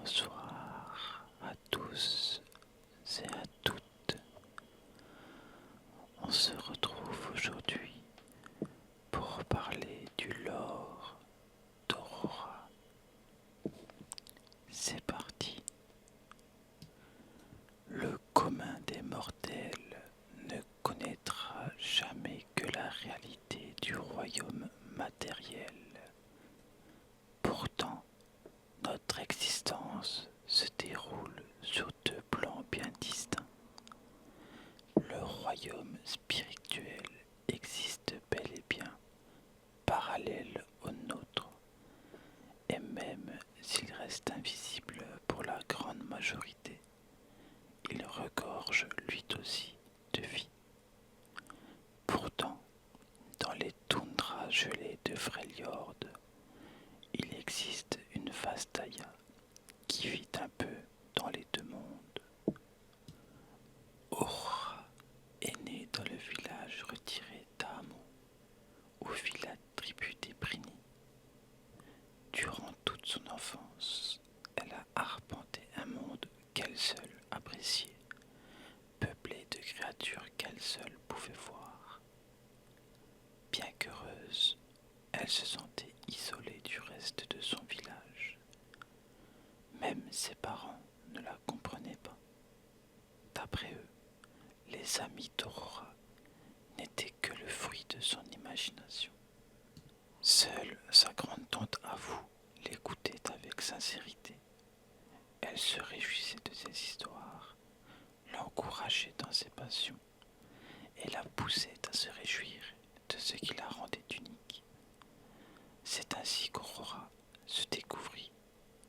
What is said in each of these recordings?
Bonsoir à tous et à toutes. On se retrouve aujourd'hui pour parler du lore d'Aurora. C'est parti. Le commun des mortels ne connaîtra jamais que la réalité du royaume matériel. Pourtant, notre existence se déroule sur deux plans bien distincts. Le royaume spirituel existe bel et bien, parallèle au nôtre, et même s'il reste invisible pour la grande majorité, il regorge lui aussi de vie. Pourtant, dans les toundras gelées de Freljord, il existe une Vastaya qui vit un peu dans les deux mondes. Aurora est née dans le village retiré d'Amo, où vit la tribu des Brini. Durant toute son enfance, elle a arpenté un monde qu'elle seule appréciait, peuplé de créatures qu'elle seule pouvait voir. Bien qu'heureuse, elle se sentait isolée du reste de son village. Même ses parents ne la comprenaient pas. D'après eux, les amis d'Aurora n'étaient que le fruit de son imagination. Seule sa grande tante Avu l'écoutait avec sincérité. Elle se réjouissait de ses histoires, l'encourageait dans ses passions et la poussait à se réjouir de ce qui la rendait unique. C'est ainsi qu'Aurora se découvrit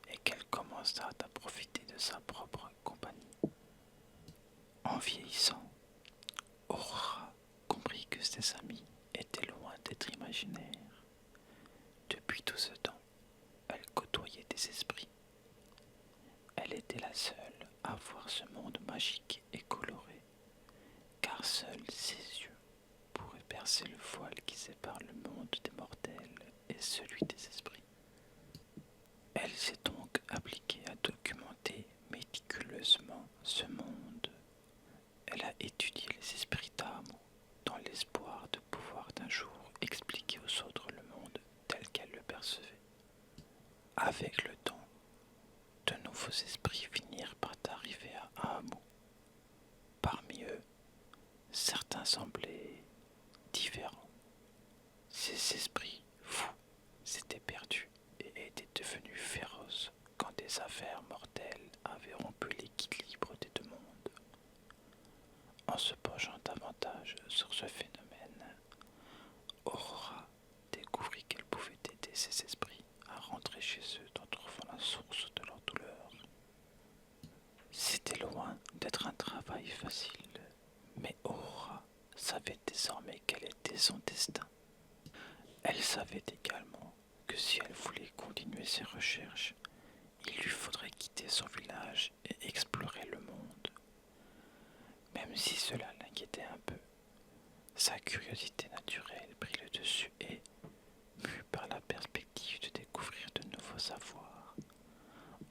et qu'elle commença à profiter de sa propre compagnie. En vieillissant, Aurora comprit que ses amis étaient loin d'être imaginaires. Depuis tout ce temps, elle côtoyait des esprits. Elle était la seule à voir ce monde magique et coloré, car seuls ses yeux pourraient percer le voile qui sépare le monde des mortels et celui des esprits. Elle s'est donc appliquée à documenter méticuleusement ce monde. Elle a étudié les esprits d'Amo dans l'espoir de pouvoir d'un jour expliquer aux autres le monde tel qu'elle le percevait. Avec le temps, de nouveaux esprits finirent par arriver à Amo. Parmi eux, certains semblaient différents. Ces esprits fous s'étaient perdus et étaient devenus féroces quand des affaires mortelles avaient rompu l'équilibre des deux mondes. En se penchant davantage sur ce phénomène, Aurora découvrit qu'elle pouvait aider ces esprits à rentrer chez eux en trouvant la source de leur douleur. C'était loin d'être un travail facile, mais Aurora savait désormais quel était son destin. Elle savait également que si elle voulait continuer ses recherches, il lui faudrait quitter son village et explorer le monde. Même si cela l'inquiétait un peu, sa curiosité naturelle prit le dessus et, mue par la perspective de découvrir de nouveaux savoirs,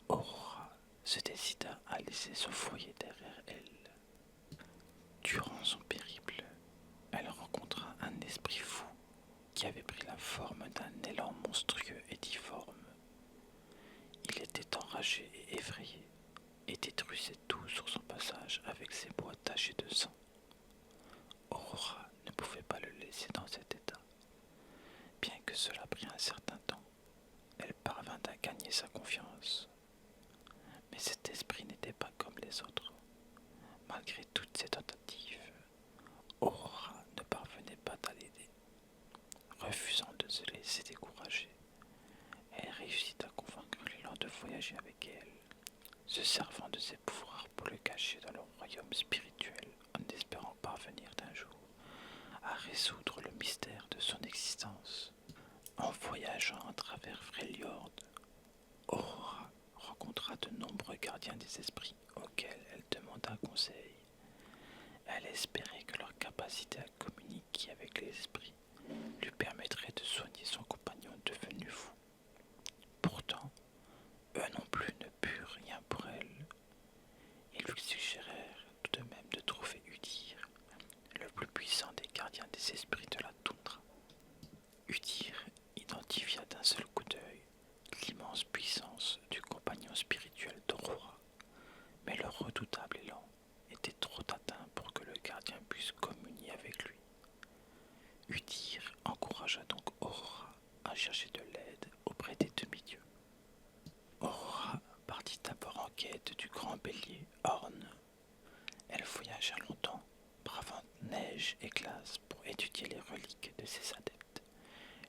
Aurora se décida à laisser son foyer derrière elle. Durant son périple, elle rencontra un esprit fou qui avait pris la forme d'un élan monstrueux et difforme. Il était enragé et effrayé, et détruisait tout sur son passage avec ses bois tachés de sang. Aurora ne pouvait pas le laisser dans cet état. Bien que cela prît un certain temps, elle parvint à gagner sa confiance. Mais cet esprit n'était pas comme les autres. Malgré toutes ses tentatives, Aurora ne parvenait pas à l'aider. Refusant de se laisser décourager, elle réussit à convaincre l'élan de voyager avec elle, se servant de ses pouvoirs pour le cacher dans le royaume spirituel en espérant parvenir d'un jour à résoudre le mystère de son existence. En voyageant à travers Freljord, Aurora rencontra de nombreux gardiens des esprits auxquels elle demanda conseil. Elle espérait que leur capacité à communiquer avec les esprits lui permettrait de soigner son compagnon devenu fou. Pourtant, eux non plus ne purent les esprits de la toundra. Udir identifia d'un seul coup d'œil l'immense puissance du compagnon spirituel d'Aurora, mais le redoutable élan était trop atteint pour que le gardien puisse communier avec lui. Udir encouragea donc Aurora à chercher de l'aide auprès des demi-dieux. Aurora partit d'abord en quête du grand bélier Orne. Elle voyagea longtemps, bravant neige et glace pour étudier les reliques de ses adeptes,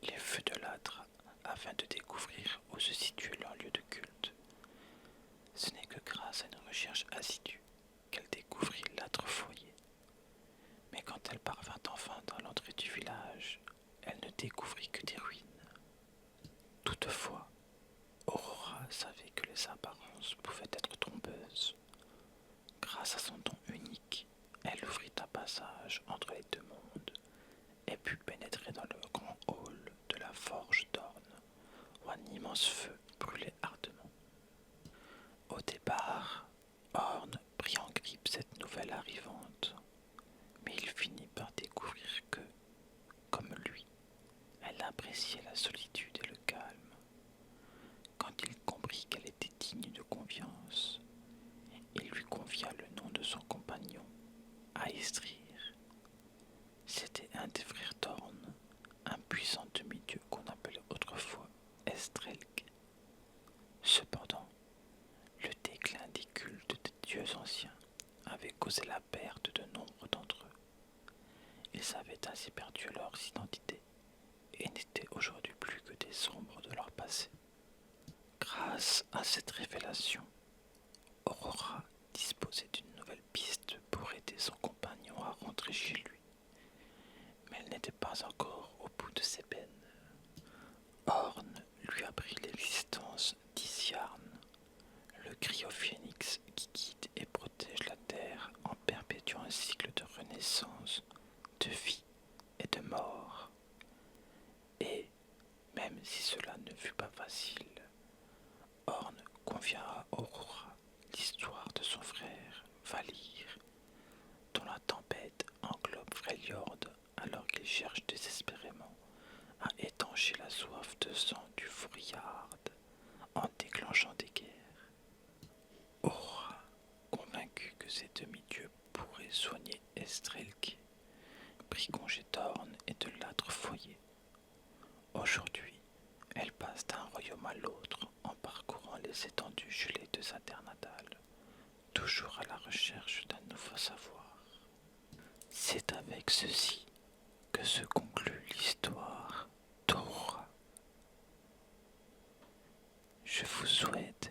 les feux de l'âtre, afin de découvrir où se situait leur lieu de culte. Ce n'est que grâce à une recherche assidue qu'elle découvrit l'âtre foyer. Mais quand elle parvint enfin dans l'entrée du village, elle ne découvrit que des ruines. Toutefois, Aurora savait que les apparences pouvaient être trompeuses. Grâce à son don unique, elle ouvrit un passage entre les deux mondes et put pénétrer dans le grand hall de la forge d'Orne, où un immense feu brûlait ardemment. Au départ, Orne prit en grippe cette nouvelle arrivante, mais il finit par découvrir que, comme lui, elle appréciait la solitude et le calme. Quand il comprit qu'elle était digne de confiance, il lui confia le nom de son compagnon, Aestrir. C'était un des frères d'Orne, un puissant demi-dieu qu'on appelait autrefois Estrelk. Cependant, le déclin des cultes des dieux anciens avait causé la perte de nombre d'entre eux. Ils avaient ainsi perdu leur identité et n'étaient aujourd'hui plus que des ombres de leur passé. Grâce à cette révélation, Aurora disposait d'une nouvelle piste pour aider son compagnon à rentrer chez lui. Mais elle n'était pas encore au bout de ses peines. Orne lui apprit l'existence d'Isiarn, le cryophénix qui guide et protège la Terre en perpétuant un cycle de renaissance, de vie et de mort. Et, même si cela ne fut pas facile, Orne confia à Aurora l'histoire de son frère, Valir, dont la tempête englobe Freljord alors qu'il cherche désespérément à étancher la soif de sang du Fouriard en déclenchant des guerres. Aurora, convaincue que ces demi-dieux pourraient soigner Estrelk, prit congé d'Orne et de l'âtre foyer. Aujourd'hui, elle passe d'un royaume à l'autre en parcourant les étendues gelées de sa terre natale, toujours à la recherche d'un nouveau savoir. C'est avec ceci que se conclut l'histoire d'Aurora. Je vous souhaite